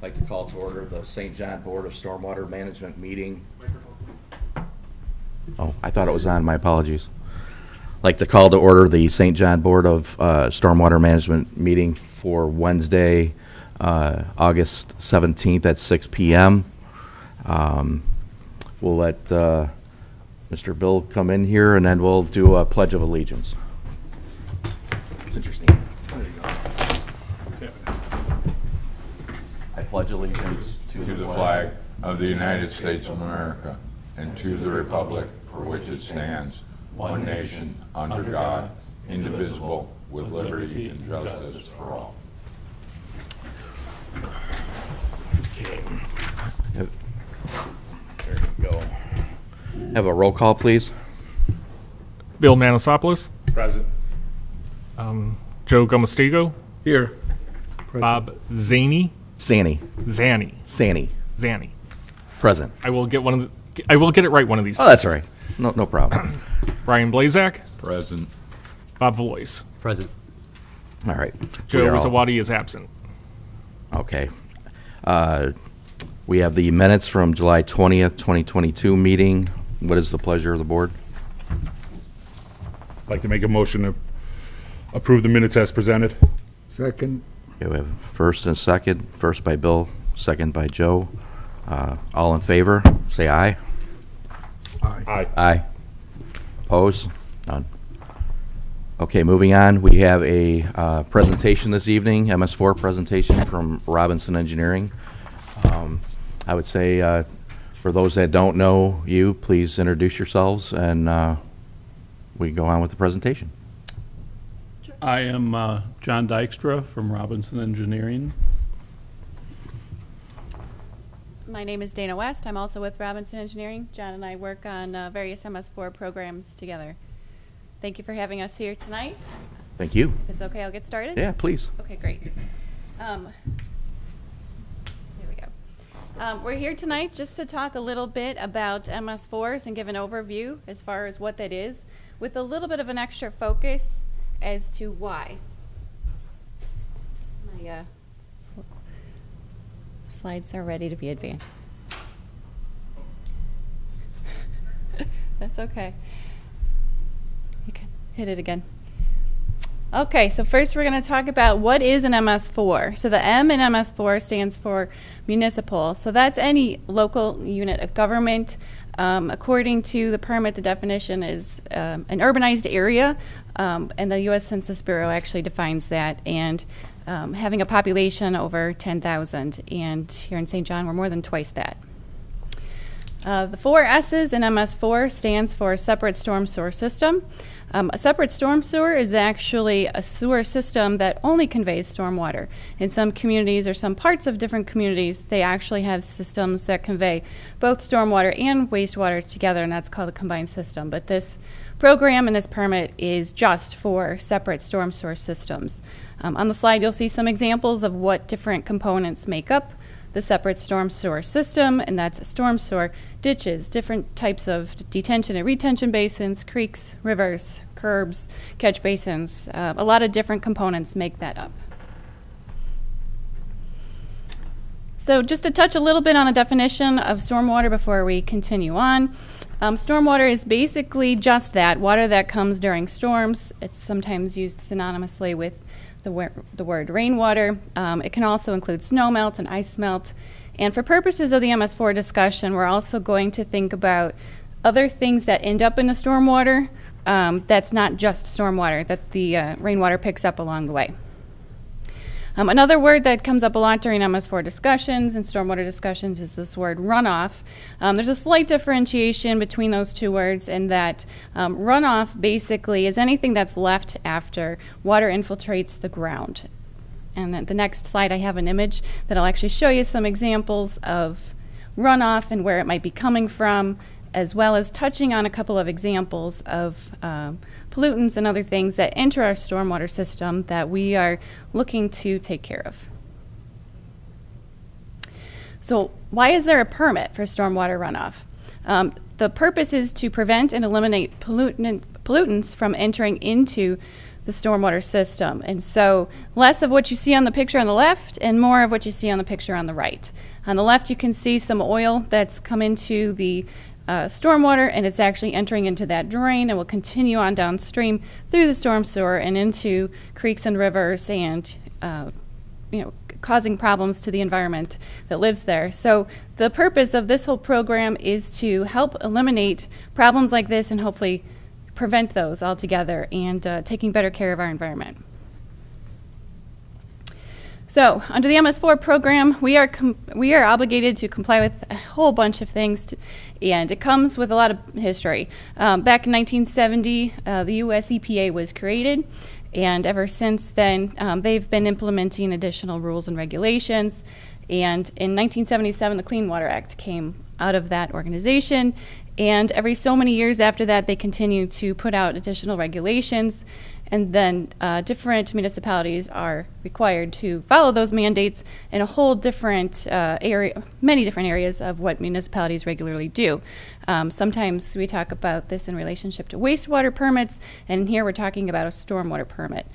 I'd like to call to order the St. John Board of Stormwater Management meeting. Oh, I thought it was on. My apologies. I'd like to call to order the St. John Board of Stormwater Management meeting for Wednesday, August 17th at 6 p.m. We'll let Mr. Bill come in here, and then we'll do a Pledge of Allegiance. It's interesting. There you go. I pledge allegiance to the flag of the United States of America and to the republic for which it stands, one nation, under God, indivisible, with liberty and justice for all. Okay. There you go. Have a roll call, please. Bill Manasopoulos. Present. Joe Gomastigo. Here. Bob Zaney. Zanny. Present. I will get it right one of these. Oh, that's all right. No problem. Brian Blazak. Present. Bob Valois. Present. All right. Joe Rizawadi is absent. Okay. We have the minutes from July 20th, 2022 meeting. What is the pleasure of the board? I'd like to make a motion to approve the minutes as presented. Second. Okay, we have first and second. First by Bill, second by Joe. All in favor, say aye. Aye. Aye. Opposed? None. Okay, moving on. We have a presentation this evening, MS4 presentation from Robinson Engineering. I would say for those that don't know you, please introduce yourselves, and we can go on with the presentation. I am John Dykstra from Robinson Engineering. My name is Dana West. I'm also with Robinson Engineering. John and I work on various MS4 programs together. Thank you for having us here tonight. Thank you. If it's okay, I'll get started. Yeah, please. Okay, great. Here we go. We're here tonight just to talk a little bit about MS4s and give an overview as far as what that is, with a little bit of an extra focus as to why. My slides are ready to be advanced. That's okay. You can hit it again. Okay, so first we're going to talk about what is an MS4. So the M in MS4 stands for municipal. So that's any local unit of government. According to the permit, the definition is an urbanized area, and the U.S. Census Bureau actually defines that, and having a population over 10,000. And here in St. John, we're more than twice that. The 4 S's in MS4 stands for separate storm sewer system. A separate storm sewer is actually a sewer system that only conveys stormwater. In some communities or some parts of different communities, they actually have systems that convey both stormwater and wastewater together, and that's called a combined system. But this program and this permit is just for separate storm sewer systems. On the slide, you'll see some examples of what different components make up the separate storm sewer system, and that's a storm sewer, ditches, different types of detention and retention basins, creeks, rivers, curbs, catch basins. A lot of different components make that up. So just to touch a little bit on a definition of stormwater before we continue on. Stormwater is basically just that, water that comes during storms. It's sometimes used synonymously with the word rainwater. It can also include snow melt and ice melt. And for purposes of the MS4 discussion, we're also going to think about other things that end up in the stormwater that's not just stormwater, that the rainwater picks up along the way. Another word that comes up a lot during MS4 discussions and stormwater discussions is this word runoff. There's a slight differentiation between those two words in that runoff basically is anything that's left after water infiltrates the ground. And then the next slide, I have an image that'll actually show you some examples of runoff and where it might be coming from, as well as touching on a couple of examples of pollutants and other things that enter our stormwater system that we are looking to take care of. So why is there a permit for stormwater runoff? The purpose is to prevent and eliminate pollutants from entering into the stormwater system. And so less of what you see on the picture on the left and more of what you see on the picture on the right. On the left, you can see some oil that's come into the stormwater, and it's actually entering into that drain and will continue on downstream through the storm sewer and into creeks and rivers and causing problems to the environment that lives there. So the purpose of this whole program is to help eliminate problems like this and hopefully prevent those altogether and taking better care of our environment. So under the MS4 program, we are obligated to comply with a whole bunch of things, and it comes with a lot of history. Back in 1970, the U.S. EPA was created, and ever since then, they've been implementing additional rules and regulations. And in 1977, the Clean Water Act came out of that organization. And every so many years after that, they continue to put out additional regulations. And then different municipalities are required to follow those mandates in a whole different many different areas of what municipalities regularly do. Sometimes we talk about this in relationship to wastewater permits, and here we're talking about a stormwater permit.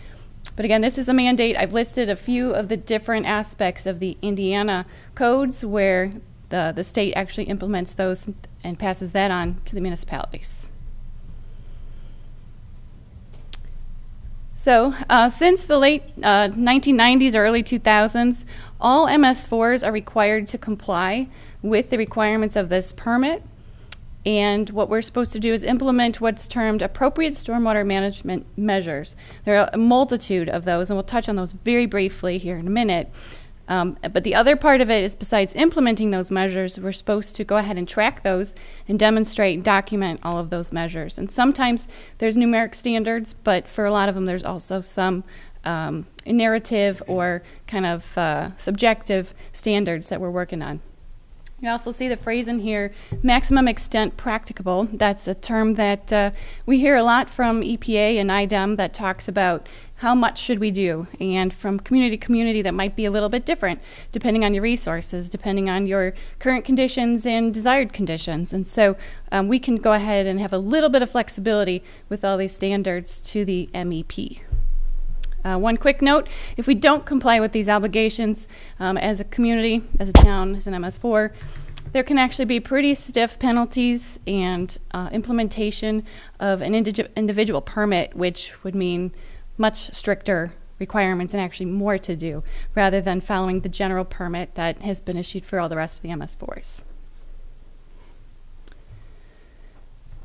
But again, this is a mandate. I've listed a few of the different aspects of the Indiana codes where the state actually implements those and passes that on to the municipalities. So since the late 1990s or early 2000s, all MS4s are required to comply with the requirements of this permit. And what we're supposed to do is implement what's termed appropriate stormwater management measures. There are a multitude of those, and we'll touch on those very briefly here in a minute. But the other part of it is, besides implementing those measures, we're supposed to go ahead and track those and demonstrate and document all of those measures. And sometimes there's numeric standards, but for a lot of them there's also some narrative or kind of subjective standards that we're working on. You also see the phrase in here, maximum extent practicable. That's a term that we hear a lot from EPA and IDEM that talks about how much should we do. And from community to community, that might be a little bit different, depending on your resources, depending on your current conditions and desired conditions. And so we can go ahead and have a little bit of flexibility with all these standards to the MEP. One quick note, if we don't comply with these obligations as a community, as a town, as an MS4, there can actually be pretty stiff penalties and implementation of an individual permit, which would mean much stricter requirements and actually more to do, rather than following the general permit that has been issued for all the rest of the MS4s.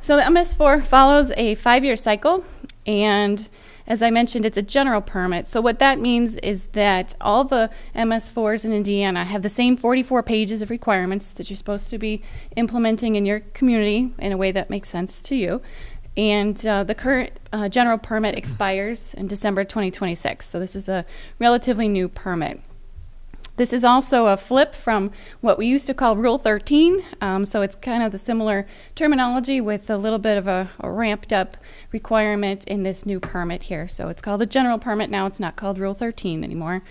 So the MS4 follows a 5-year cycle, and as I mentioned, it's a general permit. So what that means is that all the MS4s in Indiana have the same 44 pages of requirements that you're supposed to be implementing in your community in a way that makes sense to you. And the current general permit expires in December 2026. So this is a relatively new permit. This is also a flip from what we used to call Rule 13, so it's kind of the similar terminology with a little bit of a ramped up requirement in this new permit here. So it's called a general permit now, it's not called Rule 13 anymore.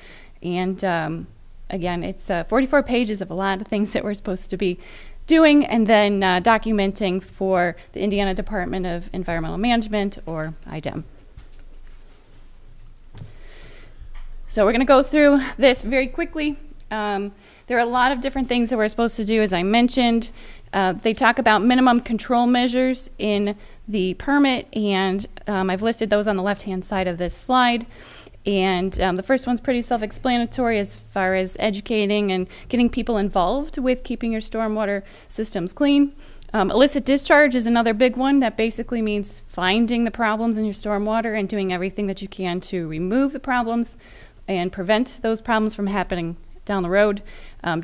And again, it's 44 pages of a lot of things that we're supposed to be doing and then documenting for the Indiana Department of Environmental Management, or IDEM. So we're going to go through this very quickly. There are a lot of different things that we're supposed to do, as I mentioned. They talk about minimum control measures in the permit, and I've listed those on the left-hand side of this slide. And the first one's pretty self-explanatory as far as educating and getting people involved with keeping your stormwater systems clean. Illicit discharge is another big one. That basically means finding the problems in your stormwater and doing everything that you can to remove the problems and prevent those problems from happening down the road.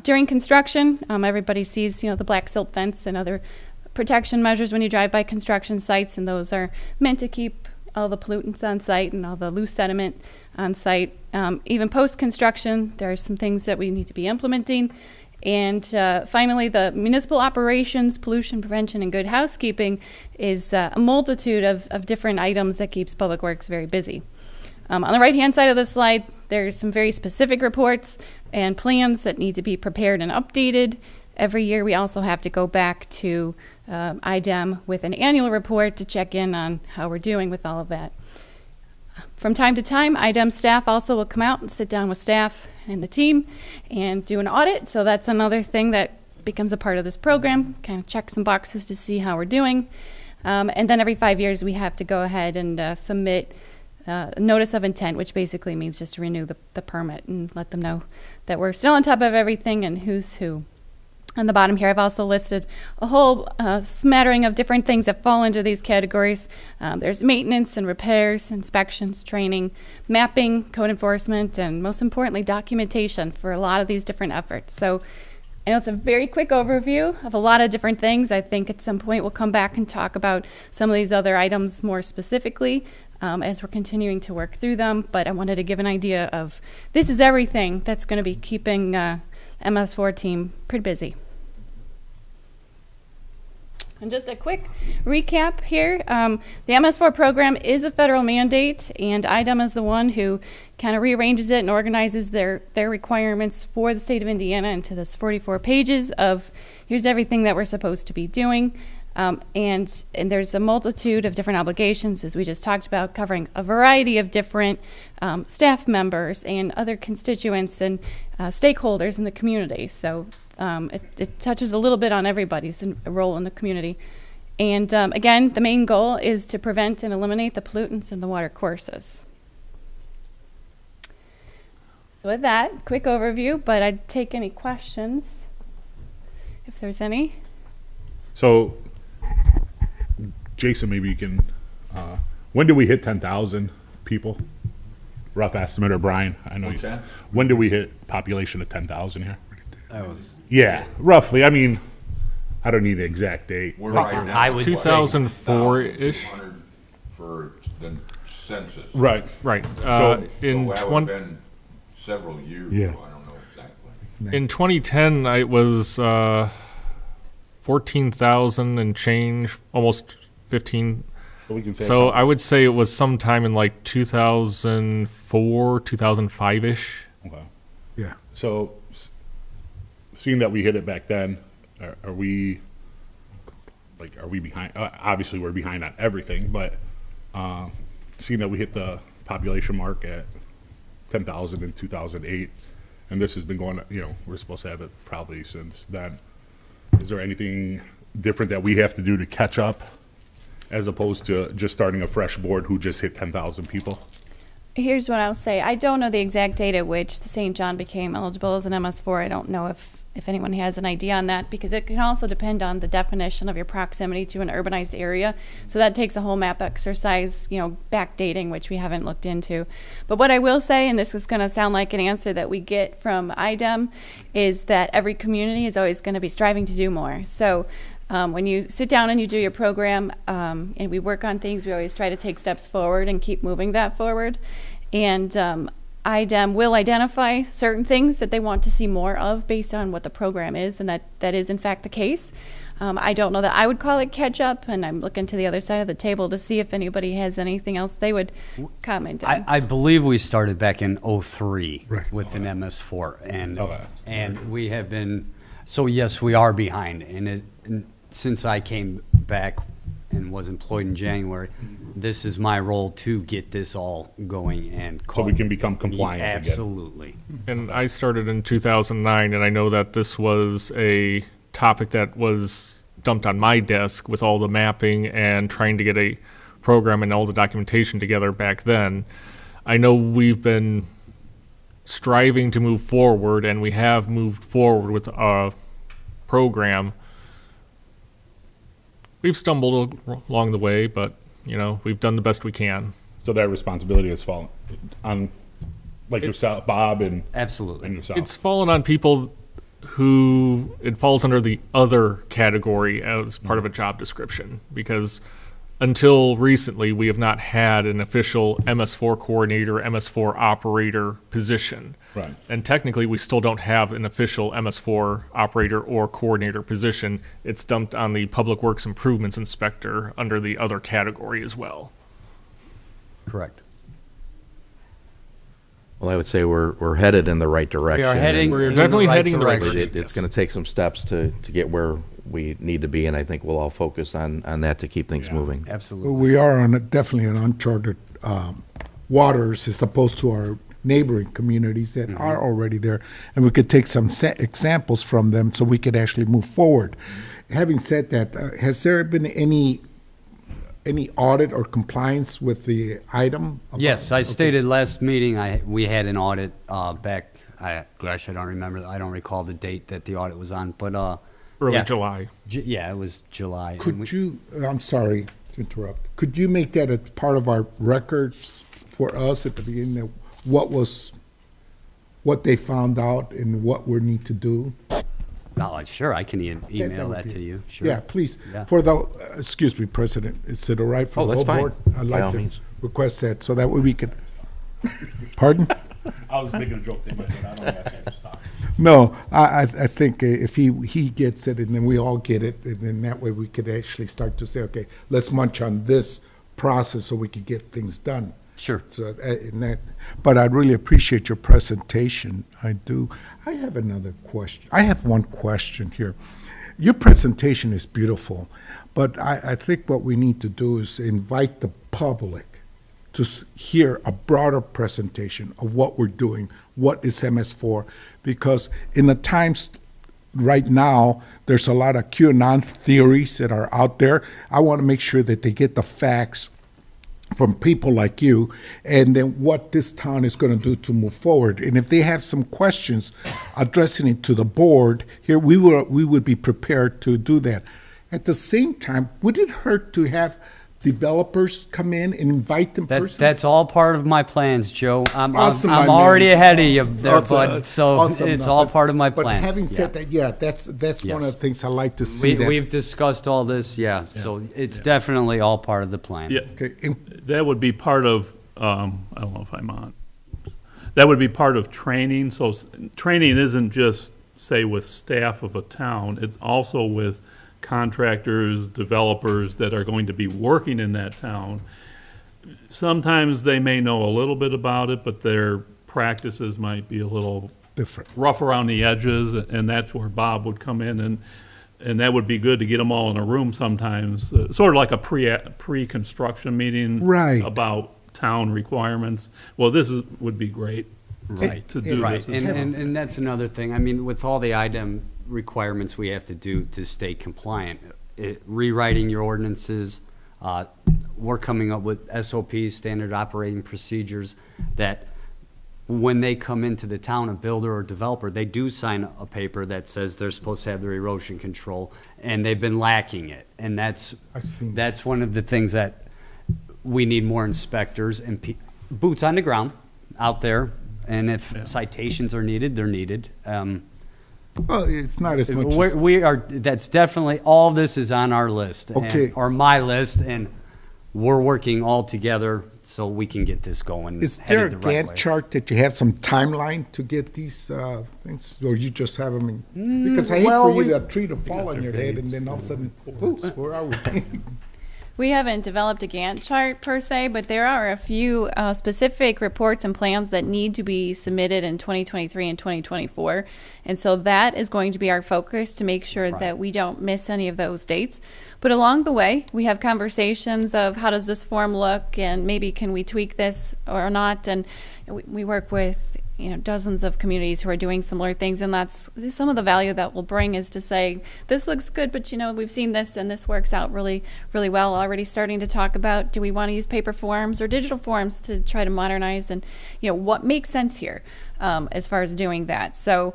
During construction, everybody sees the black silt fence and other protection measures when you drive by construction sites, and those are meant to keep all the pollutants on site and all the loose sediment on site. Even post-construction, there are some things that we need to be implementing. And finally, the municipal operations, pollution prevention, and good housekeeping is a multitude of different items that keeps Public Works very busy. On the right-hand side of the slide, there's some very specific reports and plans that need to be prepared and updated. Every year, we also have to go back to IDEM with an annual report to check in on how we're doing with all of that. From time to time, IDEM staff also will come out and sit down with staff and the team and do an audit. So that's another thing that becomes a part of this program, kind of check some boxes to see how we're doing. And then every 5 years, we have to go ahead and submit a notice of intent, which basically means just to renew the permit and let them know that we're still on top of everything and who's who. On the bottom here, I've also listed a whole smattering of different things that fall into these categories. There's maintenance and repairs, inspections, training, mapping, code enforcement, and most importantly, documentation for a lot of these different efforts. So I know it's a very quick overview of a lot of different things. I think at some point we'll come back and talk about some of these other items more specifically as we're continuing to work through them. But I wanted to give an idea of this is everything that's going to be keeping MS4 team pretty busy. And just a quick recap here. The MS4 program is a federal mandate, and IDEM is the one who kind of rearranges it and organizes their requirements for the state of Indiana into this 44 pages of here's everything that we're supposed to be doing. And there's a multitude of different obligations, as we just talked about, covering a variety of different staff members and other constituents and stakeholders in the community. So it touches a little bit on everybody's role in the community. And again, the main goal is to prevent and eliminate the pollutants in the water courses. So with that, quick overview, but I'd take any questions if there's any. So, Jason, maybe you can, when do we hit 10,000 people? Rough estimate, or Brian? I know. What's that? When do we hit population of 10,000 here? That was, Yeah, roughly. I mean, I don't need an exact date. We're right now. I would say 2004-ish. 2,200 for the census. Right. Right. So In that would have 20, been several years Yeah. ago. I don't know exactly. in 2010, it was 14,000 and change, almost 15. So we can say. So I would say it was sometime in like 2004, 2005-ish. Okay. Yeah. So, seeing that we hit it back then, are we behind? Obviously, we're behind on everything, but seeing that we hit the population mark at 10,000 in 2008, and this has been going, we're supposed to have it probably since then. Is there anything different that we have to do to catch up, as opposed to just starting a fresh board who just hit 10,000 people? Here's what I'll say. I don't know the exact date at which the St. John became eligible as an MS4. I don't know if anyone has an idea on that, because it can also depend on the definition of your proximity to an urbanized area. So that takes a whole map exercise, backdating, which we haven't looked into. But what I will say, and this is going to sound like an answer that we get from IDEM, is that every community is always going to be striving to do more. So when you sit down and you do your program and we work on things, we always try to take steps forward and keep moving that forward. And IDEM will identify certain things that they want to see more of based on what the program is, and that is in fact the case. I don't know that I would call it catch up, and I'm looking to the other side of the table to see if anybody has anything else they would comment on. I believe we started back in 03 Right. with an MS4, and Okay. and we have been. So yes, we are behind, and since I came back and was employed in January, this is my role to get this all going and So we can become compliant again. Absolutely. And I started in 2009, and I know that this was a topic that was dumped on my desk with all the mapping and trying to get a program and all the documentation together back then. I know we've been striving to move forward, and we have moved forward with a program. We've stumbled along the way, but, we've done the best we can. So that responsibility has fallen on, yourself, Bob, and Absolutely. yourself. It's fallen on people who it falls under the other category as part of a job description, because until recently we have not had an official MS4 coordinator, MS4 operator position. Right. And technically we still don't have an official MS4 operator or coordinator position. It's dumped on the Public Works Improvements Inspector under the other category as well. Correct. Well, I would say we're headed in the right direction. We are heading. We're in definitely the right heading in the right direction. direction. It's going to take some steps to get where we need to be, and I think we'll all focus on that to keep things Yeah. moving. Absolutely. We are on definitely an uncharted waters as opposed to our neighboring communities that are already there, and we could take some examples from them so we could actually move forward. Having said that, has there been any audit or compliance with the item? Yes, I stated last meeting, we had an audit back, gosh, I don't remember, I don't recall the date that the audit was on, but Early yeah. July. Yeah, it was July. and Could we- you, I'm sorry to interrupt, could you make that a part of our records for us at the beginning, of what they found out and what we need to do? No, sure, I can email would that be- to you, sure. Yeah, please. Yeah. For the, excuse me, President, is it all right for Oh, the that's whole fine. board? I'd By all like to means. request that, so that way we could, pardon? I was making a joke to myself, I don't ask him to stop. No, I think if he gets it and then we all get it, and then that way we could actually start to say, okay, let's munch on this process so we could get things done. Sure. So, but I really appreciate your presentation. I do. I have another question. I have one question here. Your presentation is beautiful, but I think what we need to do is invite the public to hear a broader presentation of what we're doing, what is MS4, because in the times right now, there's a lot of QAnon theories that are out there. I want to make sure that they get the facts from people like you, and then what this town is going to do to move forward. And if they have some questions addressing it to the board, here we would be prepared to do that. At the same time, would it hurt to have developers come in and invite them personally? That's all part of my plans, Joe. I'm Awesome, my already man. ahead of you there, Awesome. bud, so Awesome. it's No, all but- part of my But plans. having Yeah. said that, yeah, that's one of Yes. the things I like to see. We've discussed all this, yeah, so it's definitely all part of the plan. Yeah, Okay, and that would be part of, I don't know if I'm on. That would be part of training, so training isn't just, say, with staff of a town, it's also with contractors, developers that are going to be working in that town. Sometimes they may know a little bit about it, but their practices might be a little different. rough around the edges, and that's where Bob would come in, and that would be good to get them all in a room sometimes, sort of like a pre-construction meeting. Right. About town requirements. Well, would be great. Right. To do Right, this. and that's another thing, I mean, with all the item requirements we have to do to stay compliant, rewriting your ordinances, we're coming up with SOPs, standard operating procedures, that when they come into the town, a builder or developer, they do sign a paper that says they're supposed to have their erosion control, and they've been lacking it, and I've seen that. that's one of the things that we need more inspectors and boots on the ground out there, and if citations are needed, they're needed. Well, it's not as much as, We are, that's definitely, all this is on our list. Okay. Or my list, and we're working all together so we can get this going. is there a headed the right Gantt way. chart that you have some timeline to get these things, or you just have them in? Because I hate well, for you we- a tree to fall on your head and then all of a sudden, oops, where are we? We haven't developed a Gantt chart per se, but there are a few specific reports and plans that need to be submitted in 2023 and 2024. And so that is going to be our focus to make sure that we don't miss any of those dates. But along the way, we have conversations of how does this form look and maybe can we tweak this or not. And we work with dozens of communities who are doing similar things, and that's some of the value that we'll bring is to say, this looks good, but we've seen this and this works out really, really well. Already starting to talk about, do we want to use paper forms or digital forms to try to modernize, and what makes sense here as far as doing that. So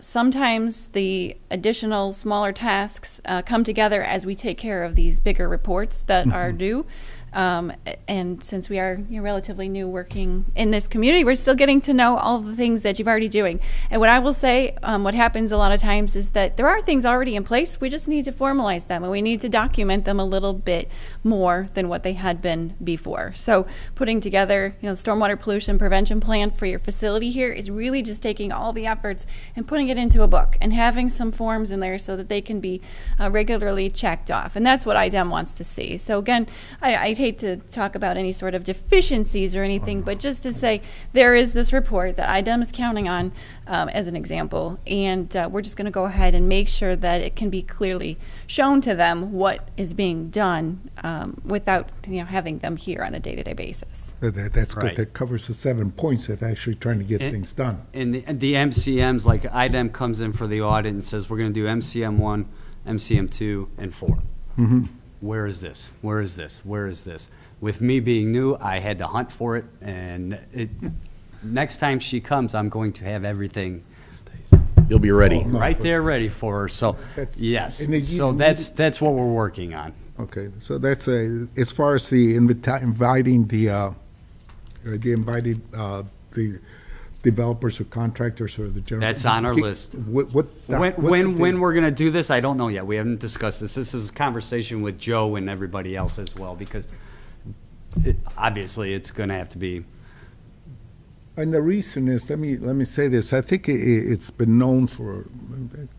sometimes the additional smaller tasks come together as we take care of these bigger reports that are due. And since we are relatively new working in this community, we're still getting to know all the things that you've already doing. And what I will say, what happens a lot of times is that there are things already in place. We just need to formalize them, and we need to document them a little bit more than what they had been before. So putting together, stormwater pollution prevention plan for your facility here is really just taking all the efforts and putting it into a book and having some forms in there so that they can be regularly checked off. And that's what IDEM wants to see. So again, I'd hate to talk about any sort of deficiencies or anything, but just to say there is this report that IDEM is counting on as an example, and we're just going to go ahead and make sure that it can be clearly shown to them what is being done without having them here on a day-to-day basis. That's good. Right. That covers the 7 points of actually trying to get things done. And the MCMs, like IDEM comes in for the audit and says, we're going to do MCM 1, MCM 2, and 4. Where is this? Where is this? Where is this? With me being new, I had to hunt for it, and next time she comes, I'm going to have everything You'll be ready. right there ready for her. So, That's- yes. and then So that's what we're working on. Okay, so that's as far as the inviting the developers or contractors or the general. That's on our list. What's the When date? we're going to do this, I don't know yet. We haven't discussed this. This is a conversation with Joe and everybody else as well, because obviously it's going to have to be. And the reason is, let me say this, I think it's been known for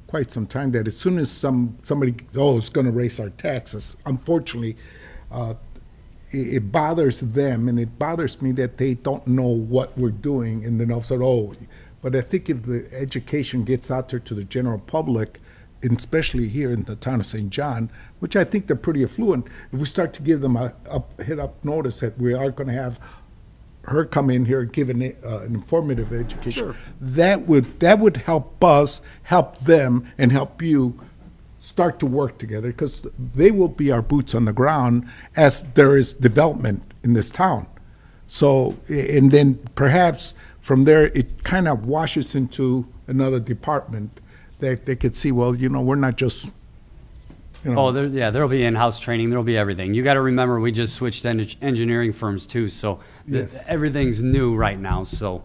quite some time that as soon as somebody, it's going to raise our taxes, unfortunately, it bothers them, and it bothers me that they don't know what we're doing, and then all of a sudden, but I think if the education gets out there to the general public, and especially here in the town of St. John, which I think they're pretty affluent, if we start to give them a head-up notice that we are going to have her come in here and give an informative education, that would help us, help them, and help you start to work together, because they will be our boots on the ground as there is development in this town. So, and then perhaps from there, it kind of washes into another department that they could see, well, we're not just, There'll be in-house training. There'll be everything. You got to remember, we just switched engineering firms too, so Yes. everything's new right now. So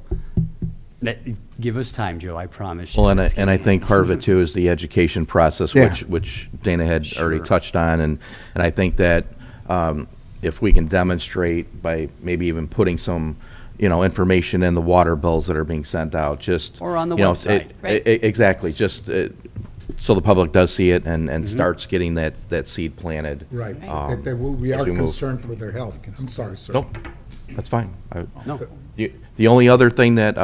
give us time, Joe. I promise you. Well, and I think part of it too is the education process, Yeah. which Dana had already Sure. touched on, and I think that if we can demonstrate by maybe even putting some, information in the water bills that are being sent out, just Or on the website. Right. exactly, just so the public does see it and starts getting that seed planted. right, um, that we as are we move. concerned for their health. I'm sorry, sir. Nope, that's fine. No. The only other thing that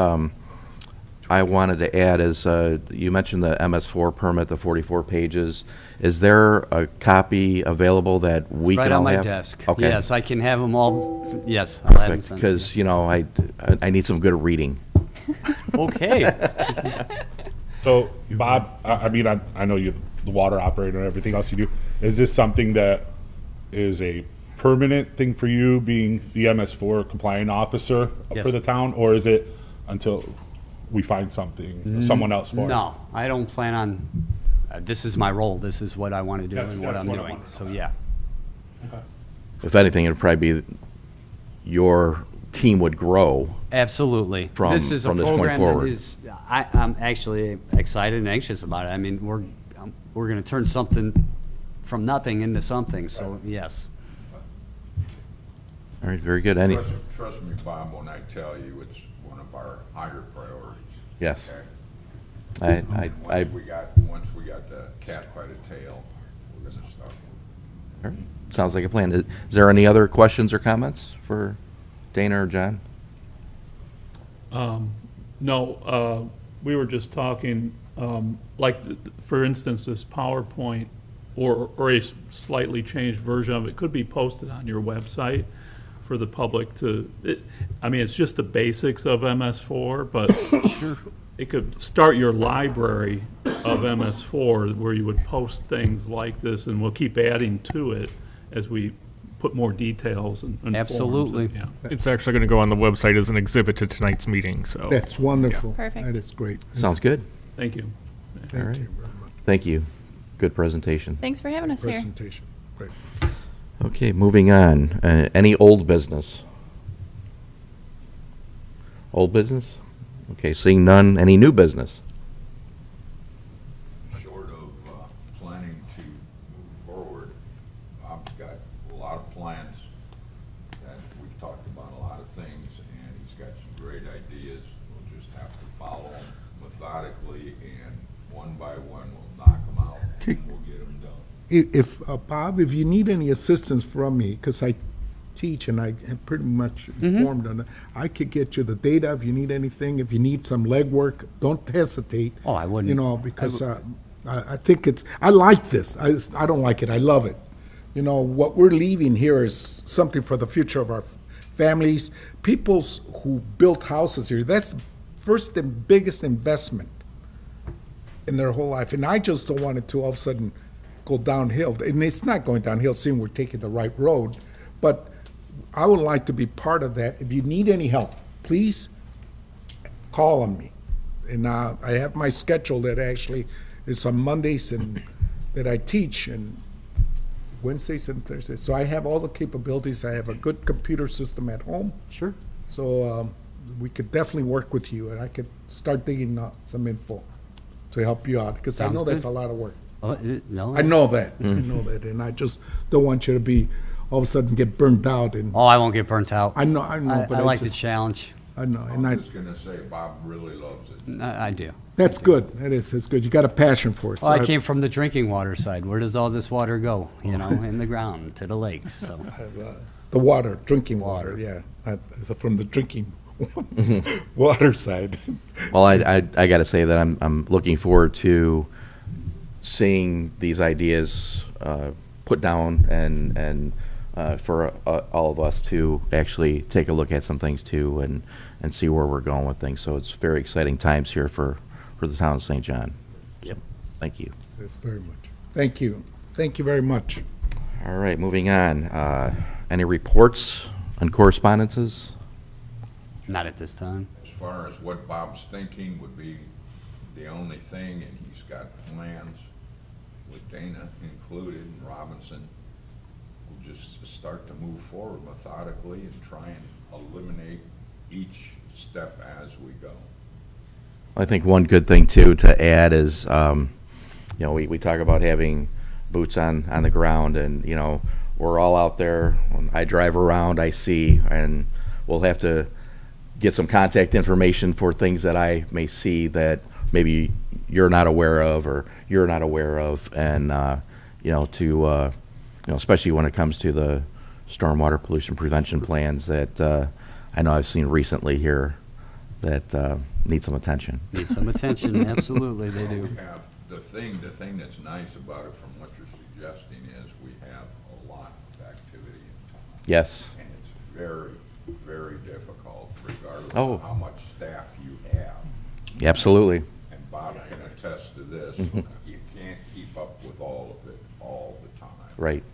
I wanted to add is, you mentioned the MS4 permit, the 44 pages. Is there a copy available that we Right can all on my have? desk. Okay. Yes, I can have them all. Yes, I'll have them sent to you. Because, I need some good reading. Okay. So, Bob, I know you're the water operator and everything else you do. Is this something that is a permanent thing for you, being the MS4 compliant officer Yes. for the town? Or is it until we find someone else for it? No, I don't plan on, this is my role. This is what I want to do and what I'm doing. So, yeah. If anything, it'd probably be your team would grow. Absolutely. From This is a this point program forward. that is, I'm actually excited and anxious about it. I mean, we're going to turn something from nothing into something, so yes. All right, very good. Trust me, Bob, when I tell you it's one of our higher priorities. Yes. Okay? I Once we got the cat by the tail, we're gonna start. all right. Sounds like a plan. Is there any other questions or comments for Dana or John? No, we were just talking, for instance, this PowerPoint or a slightly changed version of it could be posted on your website for the public to, it's just the basics of MS4, but it could start your library of MS4 where you would post things like this, and we'll keep adding to it as we put more details and forms. Absolutely. Yeah. It's actually going to go on the website as an exhibit to tonight's meeting, so. That's wonderful. Perfect. That is great. Sounds good. Thank you. All Thank right. you very much. Thank you. Good presentation. Thanks for having us here. Presentation, great. Okay, moving on. Any old business? Old business? Okay, seeing none. Any new business? Short of planning to move forward, Bob's got a lot of plans, that we've talked about a lot of things, and he's got some great ideas. We'll just have to follow them methodically, and one by one, we'll knock them out, Okay. and we'll get them done. If Bob, if you need any assistance from me, because teach, and I am pretty much informed on it. I could get you the data if you need anything. If you need some legwork, don't hesitate. Oh, I wouldn't. You know, because I think I like this. I don't like it. I love it. You know, what we're leaving here is something for the future of our families. People's who built houses here, that's the first and biggest investment in their whole life. And I just don't want it to all of a sudden go downhill. And it's not going downhill, seeing we're taking the right road. But I would like to be part of that. If you need any help, please call on me. And I have my schedule that actually is on Mondays and that I teach, and Wednesdays and Thursdays. So I have all the capabilities. I have a good computer system at home. Sure. So we could definitely work with you, and I could start digging up some info to help you out, because I Sounds know that's good. a lot of work. No. I know that. I know that, and I just don't want you to be all of a sudden get burned out. And Oh, I won't get burnt out. I know, but I like the just, challenge. I know, and I was gonna say, Bob really loves it. I do. that's good. That is, it's good. You got a passion for it. Well, So I came from the drinking water side. Where does all this water go? You know, in the ground to the lakes. So the water, drinking water, yeah, from the drinking water side. Well, I got to say that I'm looking forward to seeing these ideas put down and for all of us to actually take a look at some things too and see where we're going with things. So it's very exciting times here for the town of St. John. Yep. Thank you. Yes, very much. Thank you. Thank you very much. All right, moving on. Any reports on correspondences? not at this time. As far as what Bob's thinking would be the only thing, and he's got plans with Dana included and Robinson, we'll just start to move forward methodically and try and eliminate each step as we go. I think one good thing too to add is, we talk about having boots on the ground, and we're all out there. When I drive around, I see, and we'll have to get some contact information for things that I may see that maybe you're not aware of or you're not aware of, and especially when it comes to the stormwater pollution prevention plans that I know I've seen recently here that need some attention. Need some attention, absolutely, they do. We have the thing that's nice about it from what you're suggesting is we have a lot of activity in town. Yes. And it's very, very difficult regardless Oh. of how much staff you have. Absolutely. And Bob can attest to this, you can't keep up with all of it all the time. Right.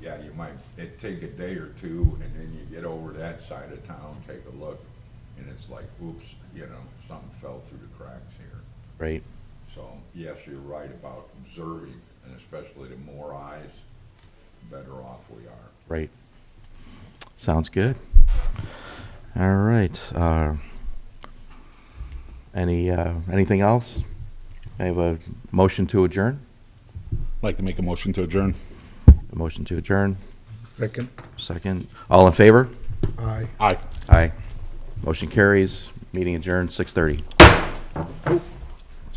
Yeah, you might, it take a day or two, and then you get over that side of town, take a look, and it's like, oops, something fell through the cracks here. Right. So, yes, you're right about observing, and especially the more eyes, better off we are. Right. Sounds good. All right. Anything else? I have a motion to adjourn. I'd like to make a motion to adjourn. A motion to adjourn. Second. Second. All in favor? Aye. Aye. Aye. Motion carries. Meeting adjourned, 6:30.